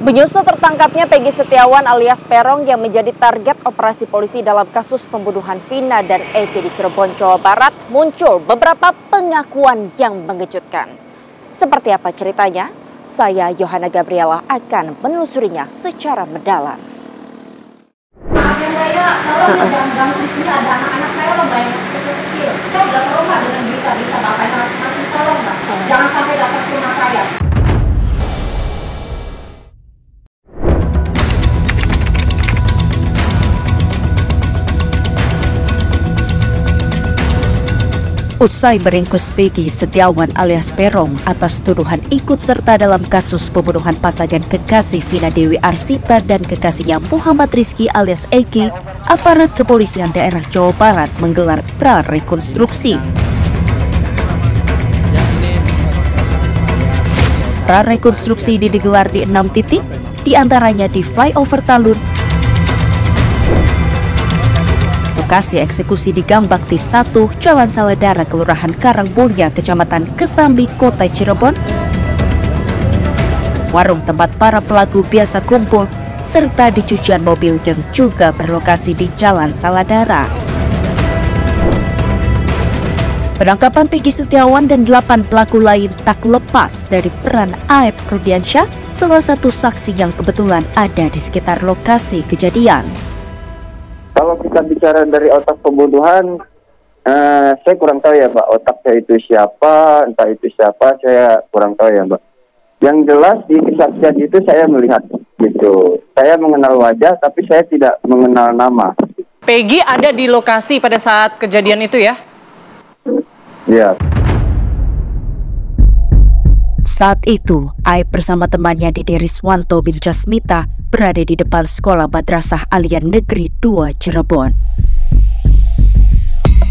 Menyusul tertangkapnya Peggy Setiawan alias Peron yang menjadi target operasi polisi dalam kasus pembunuhan Vina dan Eki di Cirebon, Jawa Barat, muncul beberapa pengakuan yang mengejutkan. Seperti apa ceritanya? Saya Yohana Gabriela akan menelusurinya secara mendalam. Saya kalau jangan di sini ada anak-anak saya loh banyak kecil-kecil. Saya udah tahu nggak dengan berita-berita bapak nanti tolong nggak? Jangan sampai dapat rumah saya. Usai meringkus Peggy Setiawan alias Peron atas tuduhan ikut serta dalam kasus pembunuhan pasangan kekasih Vina Dewi Arsita dan kekasihnya Muhammad Rizky alias Eki, aparat kepolisian daerah Jawa Barat menggelar prarekonstruksi. Prarekonstruksi digelar di 6 titik, diantaranya di flyover Talun, lokasi eksekusi di Gang Bakti 1, Jalan Saladara, Kelurahan Karangmulya, Kecamatan Kesambi, Kota Cirebon, warung tempat para pelaku biasa kumpul, serta di cucian mobil yang juga berlokasi di Jalan Saladara. Penangkapan Peggy Setiawan dan 8 pelaku lain tak lepas dari peran Aep Rudiansyah, salah satu saksi yang kebetulan ada di sekitar lokasi kejadian. Kalau kita bicara dari otak pembunuhan, saya kurang tahu ya Mbak, otaknya itu siapa, entah itu siapa, saya kurang tahu ya Mbak. Yang jelas di kesaksian itu saya melihat gitu. Saya mengenal wajah, tapi saya tidak mengenal nama. Peggy ada di lokasi pada saat kejadian itu ya? Iya. Saat itu, Aep bersama temannya Dede Riswanto bin Jasmita berada di depan Sekolah Madrasah Alian Negeri 2 Cirebon.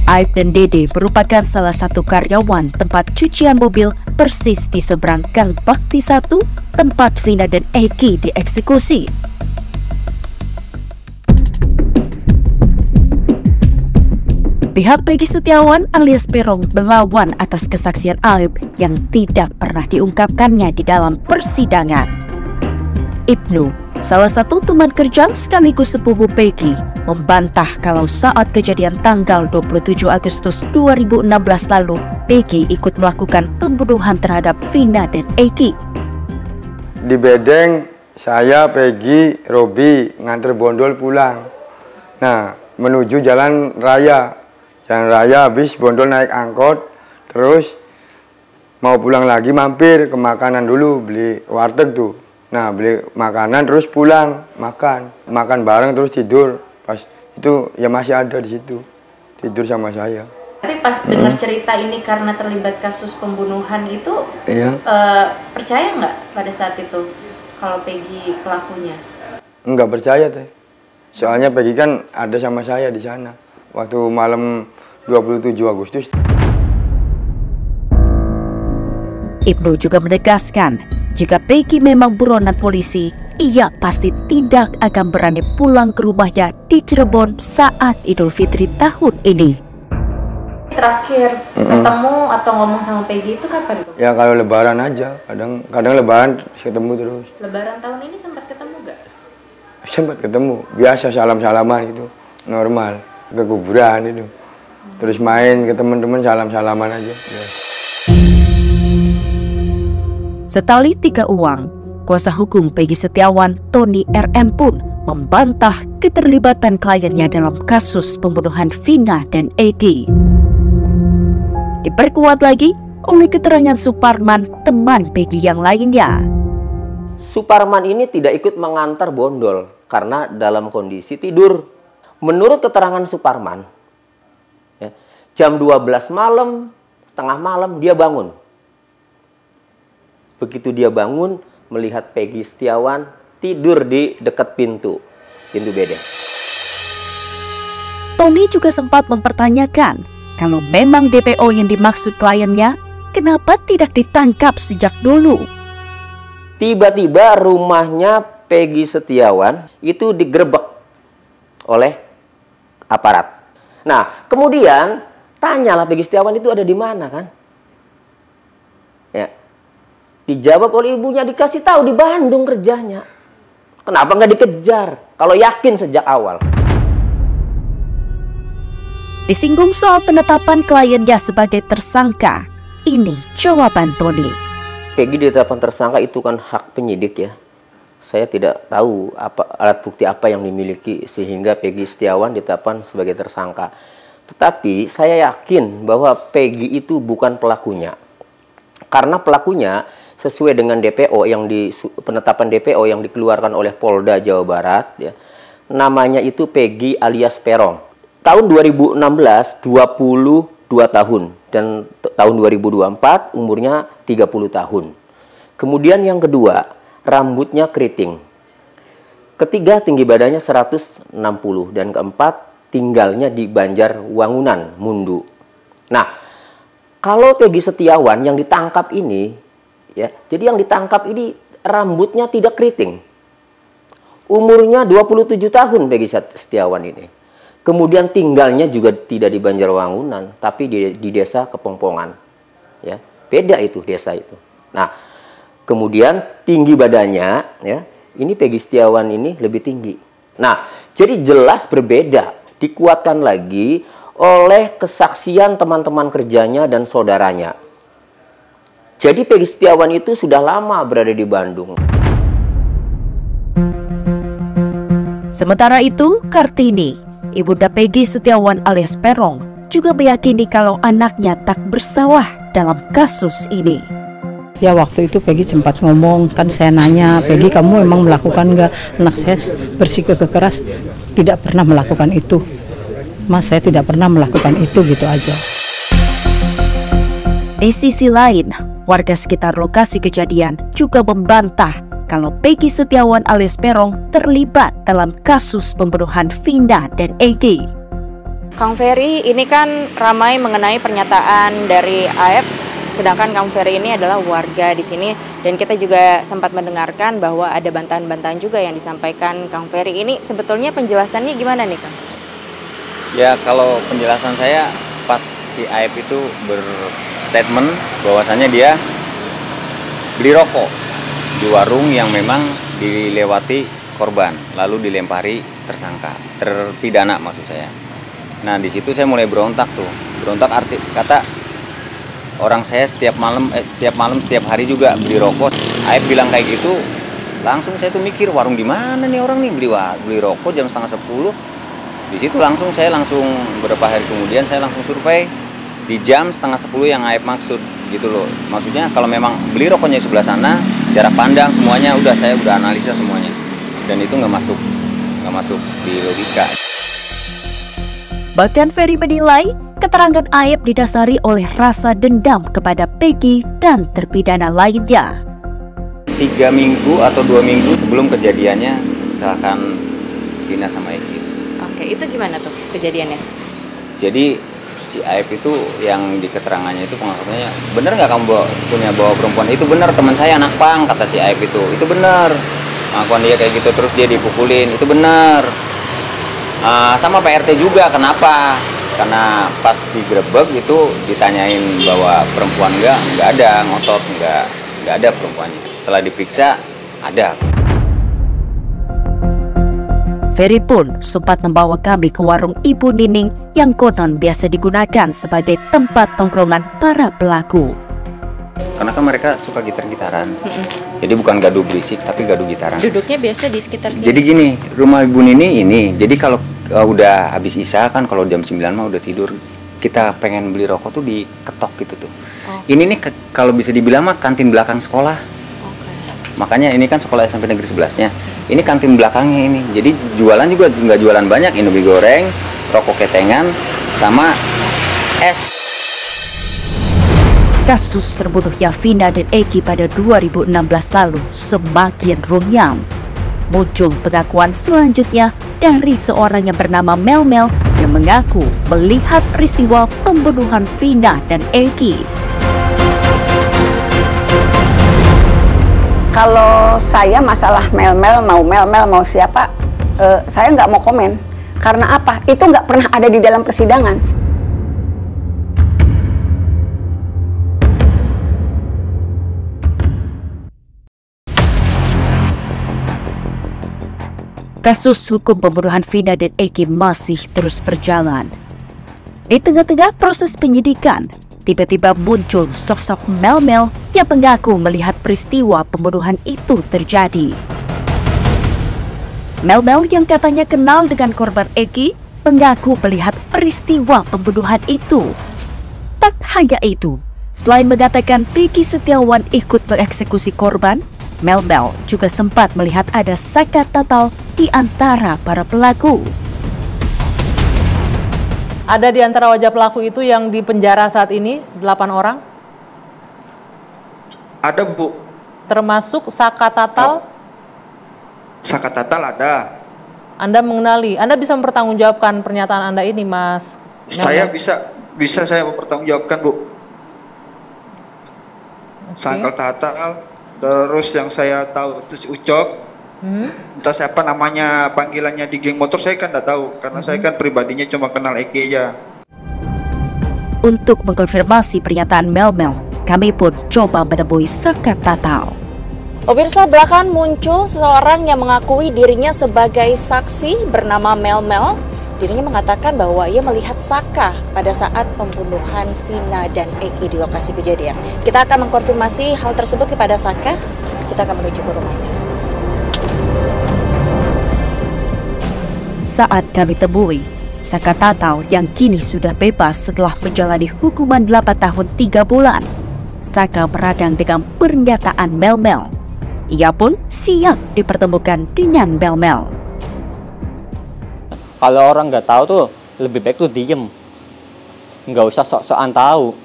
Aep dan Dede merupakan salah satu karyawan tempat cucian mobil persis di seberang Gang Bakti 1, tempat Vina dan Eki dieksekusi. Pihak Peggy Setiawan alias Peron melawan atas kesaksian Aep yang tidak pernah diungkapkannya di dalam persidangan. Ibnu, salah satu teman kerja sekaligus sepupu Peggy, membantah kalau saat kejadian tanggal 27 Agustus 2016 lalu, Peggy ikut melakukan pembunuhan terhadap Vina dan Eki. Di bedeng, saya, Peggy, Robi nganter Bondol pulang. Nah, menuju jalan raya. Jalan raya habis Bondol naik angkot, terus mau pulang lagi mampir ke makanan dulu, beli warteg tuh. Nah, beli makanan terus pulang, makan bareng terus tidur. Pas itu ya masih ada di situ, tidur sama saya. Tapi pas dengar cerita ini karena terlibat kasus pembunuhan itu, iya. Percaya nggak pada saat itu kalau Peggy pelakunya? Nggak percaya teh, soalnya Peggy kan ada sama saya di sana waktu malam 27 Agustus. Ibnu juga menegaskan, jika Peggy memang buronan polisi, ia pasti tidak akan berani pulang ke rumahnya di Cirebon saat Idul Fitri tahun ini. Terakhir ketemu atau ngomong sama Peggy itu kapan tuh? Ya kalau lebaran aja, kadang lebaran ketemu terus. Lebaran tahun ini sempat ketemu gak? Sempat ketemu, biasa salam-salaman itu, normal, ke kuburan itu. Terus main ke teman-teman salam-salaman aja. Ya. Setali 3 uang, kuasa hukum Peggy Setiawan, Tony RM pun membantah keterlibatan kliennya dalam kasus pembunuhan Vina dan Eki. Diperkuat lagi oleh keterangan Suparman, teman Peggy yang lainnya. Suparman ini tidak ikut mengantar Bondol karena dalam kondisi tidur. Menurut keterangan Suparman, ya, jam 12 malam, tengah malam dia bangun. Begitu dia bangun, melihat Peggy Setiawan tidur di dekat pintu bedeng. Tony juga sempat mempertanyakan, kalau memang DPO yang dimaksud kliennya, kenapa tidak ditangkap sejak dulu? Tiba-tiba rumahnya Peggy Setiawan itu digerebek oleh aparat. Nah, kemudian tanyalah Peggy Setiawan itu ada di mana kan? Ya. Dijawab oleh ibunya, dikasih tahu di Bandung kerjanya. Kenapa nggak dikejar? Kalau yakin sejak awal. Disinggung soal penetapan kliennya sebagai tersangka, ini jawaban Tony. Peggy ditetapkan tersangka itu kan hak penyidik ya. Saya tidak tahu alat bukti apa yang dimiliki sehingga Peggy Setiawan ditetapkan sebagai tersangka. Tetapi saya yakin bahwa Peggy itu bukan pelakunya. Karena pelakunya sesuai dengan DPO penetapan DPO yang dikeluarkan oleh Polda Jawa Barat ya. Namanya itu Peggy alias Peron. Tahun 2016 22 tahun dan tahun 2024 umurnya 30 tahun. Kemudian yang kedua, rambutnya keriting. Ketiga, tinggi badannya 160 dan keempat, tinggalnya di Banjarwangunan, Mundu. Nah, kalau Peggy Setiawan yang ditangkap ini ya, jadi yang ditangkap ini rambutnya tidak keriting. Umurnya 27 tahun Peggy Setiawan ini. Kemudian tinggalnya juga tidak di Banjarwangunan, tapi di desa Kepongpongan. Ya, beda itu desa itu. Nah, kemudian tinggi badannya, ya, ini Peggy Setiawan ini lebih tinggi. Nah, jadi jelas berbeda. Dikuatkan lagi oleh kesaksian teman-teman kerjanya dan saudaranya. Jadi Peggy Setiawan itu sudah lama berada di Bandung. Sementara itu, Kartini, ibunda Peggy Setiawan alias Peron, juga meyakini kalau anaknya tak bersalah dalam kasus ini. Ya waktu itu Peggy sempat ngomong, kan saya nanya, Peggy kamu memang melakukan nggak? Anak saya bersikuku keras, tidak pernah melakukan itu. Mas, saya tidak pernah melakukan itu, gitu aja. Di sisi lain, warga sekitar lokasi kejadian juga membantah kalau Peggy Setiawan alias Peron terlibat dalam kasus pembunuhan Vina dan Egy. Kang Ferry, ini kan ramai mengenai pernyataan dari AF. Sedangkan Kang Ferry ini adalah warga di sini dan kita juga sempat mendengarkan bahwa ada bantahan-bantahan juga yang disampaikan Kang Ferry. Ini sebetulnya penjelasannya gimana nih, Kang? Ya, kalau penjelasan saya pas si Aib itu berstatement bahwasannya dia beli rokok di warung yang memang dilewati korban lalu dilempari terpidana maksud saya. Nah, di situ saya mulai berontak tuh. Berontak kata orang saya setiap hari juga beli rokok. Aib bilang kayak gitu, langsung saya tuh mikir warung di mana nih orang nih beli rokok jam 9:30. Di situ saya langsung beberapa hari kemudian saya langsung survei di jam 9:30 yang Aib maksud gitu loh. Maksudnya kalau memang beli rokoknya di sebelah sana, jarak pandang semuanya saya udah analisa semuanya. Dan itu nggak masuk di logika. Bahkan Ferry menilai keterangan Aib didasari oleh rasa dendam kepada Peggy dan terpidana lainnya. 3 minggu atau 2 minggu sebelum kejadiannya kecelakaan Vina sama Egy. Oke, itu gimana tuh kejadiannya? Jadi si Aib itu yang di keterangannya itu pengakuannya, bener nggak kamu bawa perempuan? Itu bener, teman saya anak pang, kata si Aib itu bener. Pengakuan dia kayak gitu, terus dia dipukulin, itu bener. Sama Pak RT juga, kenapa? Karena pas digrebek itu ditanyain bahwa perempuan nggak ada, ngotot nggak ada perempuannya. Setelah diperiksa ada. Ferry pun sempat membawa kami ke warung Ibu Nining yang konon biasa digunakan sebagai tempat tongkrongan para pelaku. Karena kan mereka suka gitar-gitaran, jadi bukan gaduh berisik tapi gaduh gitaran. Duduknya biasa di sekitar sini. Jadi gini, rumah Ibu Nini ini, jadi kalau udah habis isya kan, kalau jam 9 mah udah tidur, kita pengen beli rokok tuh diketok gitu tuh. Ini nih kalau bisa dibilang mah kantin belakang sekolah. Makanya ini kan sekolah SMP Negeri 11-nya. Ini kantin belakangnya ini. Jadi jualan juga nggak jualan banyak, Indomie goreng, rokok ketengan, sama es. Kasus terbunuhnya Vina dan Egy pada 2016 lalu semakin runyam. Muncul pengakuan selanjutnya dari seorang yang bernama Mel yang mengaku melihat peristiwa pembunuhan Vina dan Egy. Kalau saya masalah Mel mau siapa, saya nggak mau komen. Karena apa? Itu nggak pernah ada di dalam persidangan. Kasus hukum pembunuhan Vina dan Eki masih terus berjalan. Di tengah-tengah proses penyidikan, tiba-tiba muncul sosok Mel-Mel yang mengaku melihat peristiwa pembunuhan itu terjadi. Mel-Mel yang katanya kenal dengan korban Eki mengaku melihat peristiwa pembunuhan itu. Tak hanya itu, selain mengatakan Peggy Setiawan ikut mengeksekusi korban, Mel-Mel juga sempat melihat ada saka tatal di antara para pelaku. Ada di antara wajah pelaku itu yang di penjara saat ini 8 orang? Ada, Bu. Termasuk Saka Tatal? Saka Tatal ada. Anda mengenali, Anda bisa mempertanggungjawabkan pernyataan Anda ini, Mas? Saya bisa saya mempertanggungjawabkan, Bu. Saka Tatal, terus yang saya tahu itu si Ucok. Entah siapa namanya, panggilannya di geng motor saya kan tidak tahu, karena saya kan pribadinya cuma kenal Eki aja. Untuk mengkonfirmasi pernyataan Mel-Mel, kami pun coba menemui Saka Tatal. Pemirsa, belakangan muncul seseorang yang mengakui dirinya sebagai saksi bernama Mel-Mel. Dirinya mengatakan bahwa ia melihat Saka pada saat pembunuhan Vina dan Eki di lokasi kejadian. Kita akan mengkonfirmasi hal tersebut kepada Saka. Kita akan menuju ke rumahnya. Saat kami temui, Saka Tatal yang kini sudah bebas setelah menjalani hukuman 8 tahun 3 bulan. Saka meradang dengan pernyataan Mel-Mel. Ia pun siap dipertemukan dengan Mel-Mel. Kalau orang nggak tahu tuh lebih baik tuh diem, nggak usah sok-sokan tahu.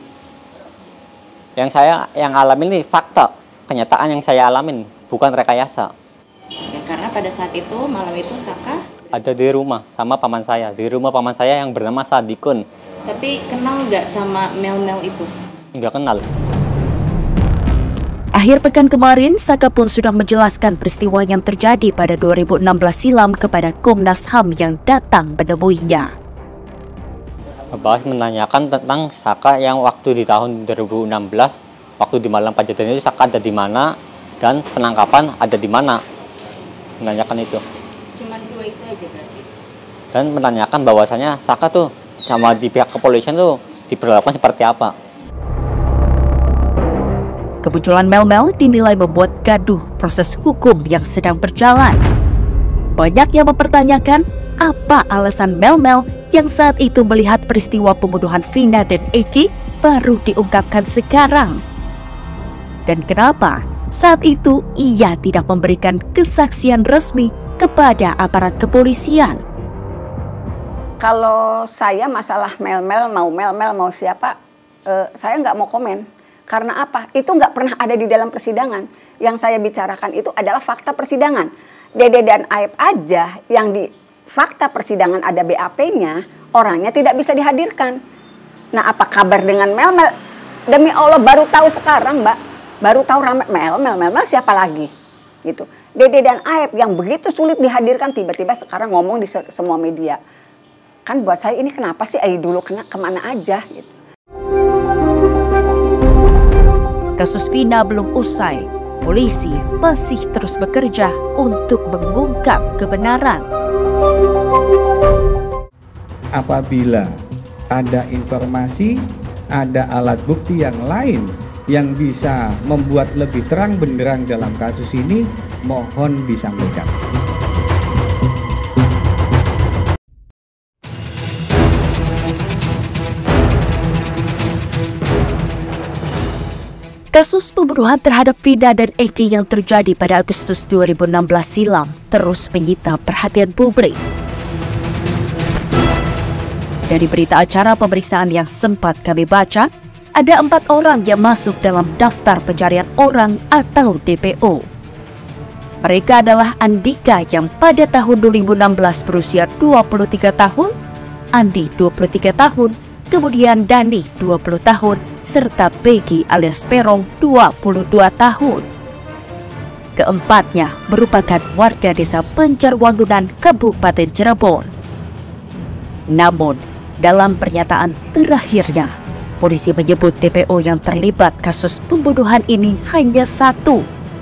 Yang alamin ini fakta, kenyataan yang saya alamin, bukan rekayasa. Ya, karena pada saat itu, malam itu Saka ada di rumah sama paman saya, di rumah paman saya yang bernama Sadikun. Tapi kenal nggak sama Mel-Mel itu? Nggak kenal. Akhir pekan kemarin, Saka pun sudah menjelaskan peristiwa yang terjadi pada 2016 silam kepada Komnas HAM yang datang menemuinya. Bahas menanyakan tentang Saka yang waktu di tahun 2016, waktu di malam Pajatan itu Saka ada di mana dan penangkapan ada di mana. Menanyakan itu. Cuma 2 itu aja berarti. Dan menanyakan bahwasanya Saka tuh sama di pihak kepolisian tuh diperlakukan seperti apa. Kemunculan Mel-Mel dinilai membuat gaduh proses hukum yang sedang berjalan. Banyak yang mempertanyakan apa alasan Mel-Mel yang saat itu melihat peristiwa pembunuhan Vina dan Eki baru diungkapkan sekarang. Dan kenapa saat itu ia tidak memberikan kesaksian resmi kepada aparat kepolisian. Kalau saya masalah Mel-Mel mau siapa, saya nggak mau komen. Karena apa? Itu nggak pernah ada di dalam persidangan. Yang saya bicarakan itu adalah fakta persidangan. Dede dan Aib aja yang di fakta persidangan ada BAP-nya, orangnya tidak bisa dihadirkan. Nah, apa kabar dengan Mel-Mel? Demi Allah baru tahu sekarang, Mbak. Baru tahu Mel-Mel siapa lagi? Gitu. Dede dan Aib yang begitu sulit dihadirkan tiba-tiba sekarang ngomong di semua media. Kan buat saya ini kenapa sih Aib dulu kemana aja gitu. Kasus Vina belum usai, polisi masih terus bekerja untuk mengungkap kebenaran. Apabila ada informasi, ada alat bukti yang lain yang bisa membuat lebih terang benderang dalam kasus ini, mohon disampaikan. Kasus pembunuhan terhadap Vina dan Eki yang terjadi pada Agustus 2016 silam terus menyita perhatian publik. Dari berita acara pemeriksaan yang sempat kami baca, ada 4 orang yang masuk dalam daftar pencarian orang atau DPO. Mereka adalah Andika yang pada tahun 2016 berusia 23 tahun, Andi 23 tahun, kemudian Dani 20 tahun, serta Peggy alias Perong 22 tahun. Keempatnya merupakan warga desa Pencerwangunan, Kabupaten Cirebon. Namun, dalam pernyataan terakhirnya, polisi menyebut DPO yang terlibat kasus pembunuhan ini hanya 1,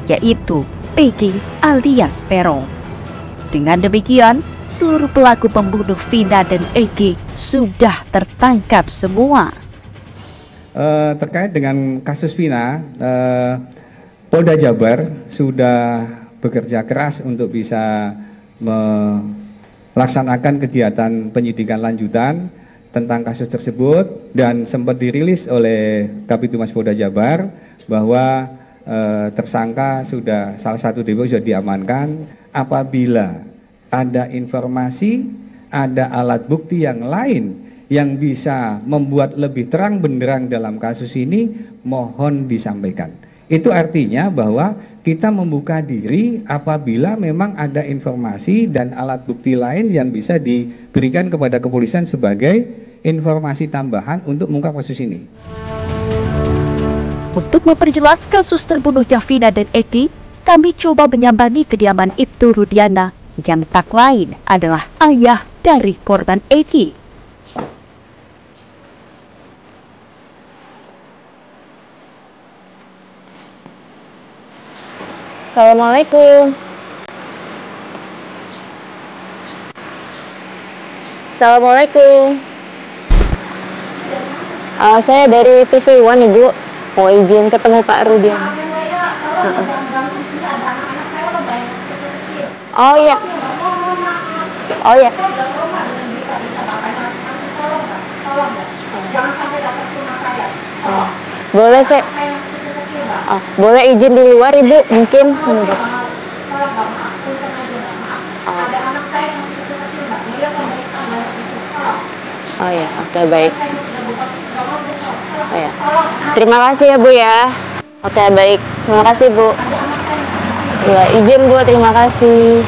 yaitu Peggy alias Perong. Dengan demikian, seluruh pelaku pembunuh Vina dan Eki sudah tertangkap semua. Terkait dengan kasus Vina, Polda Jabar sudah bekerja keras untuk bisa melaksanakan kegiatan penyidikan lanjutan tentang kasus tersebut, dan sempat dirilis oleh Kabitumas Polda Jabar bahwa tersangka sudah, salah satu DPO sudah diamankan. Apabila ada informasi, ada alat bukti yang lain yang bisa membuat lebih terang benderang dalam kasus ini, mohon disampaikan. Itu artinya bahwa kita membuka diri apabila memang ada informasi dan alat bukti lain yang bisa diberikan kepada kepolisian sebagai informasi tambahan untuk mengungkap kasus ini. Untuk memperjelas kasus terbunuhnya Vina dan Eki, kami coba menyambangi kediaman Ibtu Rudiana yang tak lain adalah ayah dari korban Eki. Assalamualaikum. Assalamualaikum. Saya dari TV One, Ibu. Mau izin ketemu Pak Rudiana. Oh iya. Oh iya. Boleh saya. Boleh izin di luar, Ibu, mungkin sebentar. Oh ya, oke, baik. Oh ya. Terima kasih ya, Bu ya. Oke, baik. Terima kasih, Bu. Ya, izin, Bu. Terima kasih.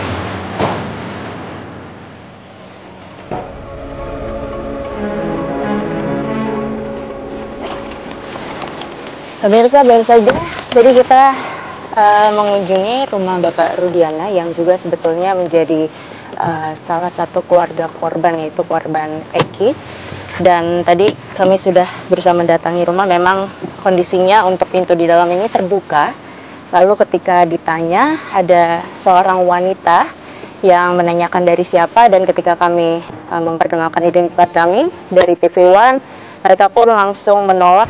Pemirsa, baru saja jadi kita mengunjungi rumah Bapak Rudiana yang juga sebetulnya menjadi salah satu keluarga korban, yaitu korban Eki. Dan tadi kami sudah berusaha mendatangi rumah, memang kondisinya untuk pintu di dalam ini terbuka. Lalu ketika ditanya, ada seorang wanita yang menanyakan dari siapa, dan ketika kami memperkenalkan identitas kami dari TV One, mereka pun langsung menolak.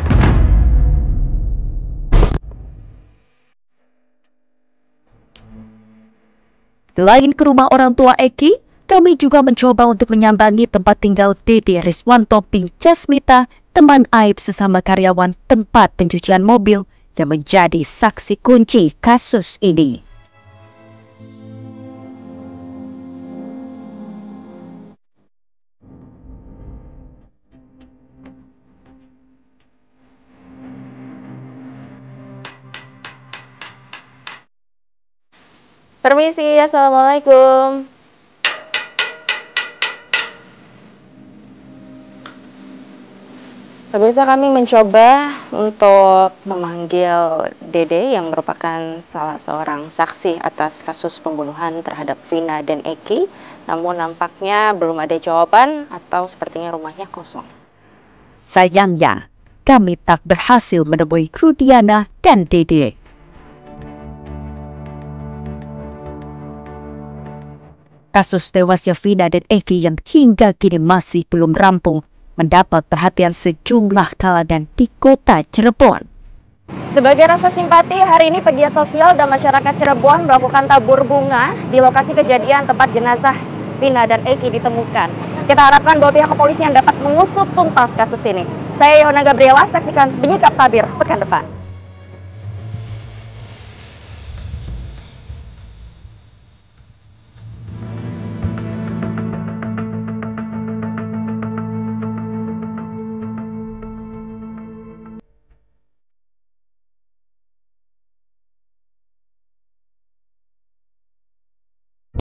Selain ke rumah orang tua Eki, kami juga mencoba untuk menyambangi tempat tinggal Dede Riswanto bin Jasmita, teman Aib sesama karyawan tempat pencucian mobil yang menjadi saksi kunci kasus ini. Permisi, Assalamualaikum. Pemirsa, kami mencoba untuk memanggil Dede yang merupakan salah seorang saksi atas kasus pembunuhan terhadap Vina dan Eki. Namun nampaknya belum ada jawaban atau sepertinya rumahnya kosong. Sayangnya, kami tak berhasil menemui Rudiana dan Dede. Kasus tewasnya Vina dan Eki yang hingga kini masih belum rampung mendapat perhatian sejumlah kalangan di kota Cirebon. Sebagai rasa simpati, hari ini pegiat sosial dan masyarakat Cirebon melakukan tabur bunga di lokasi kejadian tempat jenazah Vina dan Eki ditemukan. Kita harapkan bahwa pihak kepolisian dapat mengusut tuntas kasus ini. Saya Yona Gabriela, saksikan Penyikap Tabir pekan depan.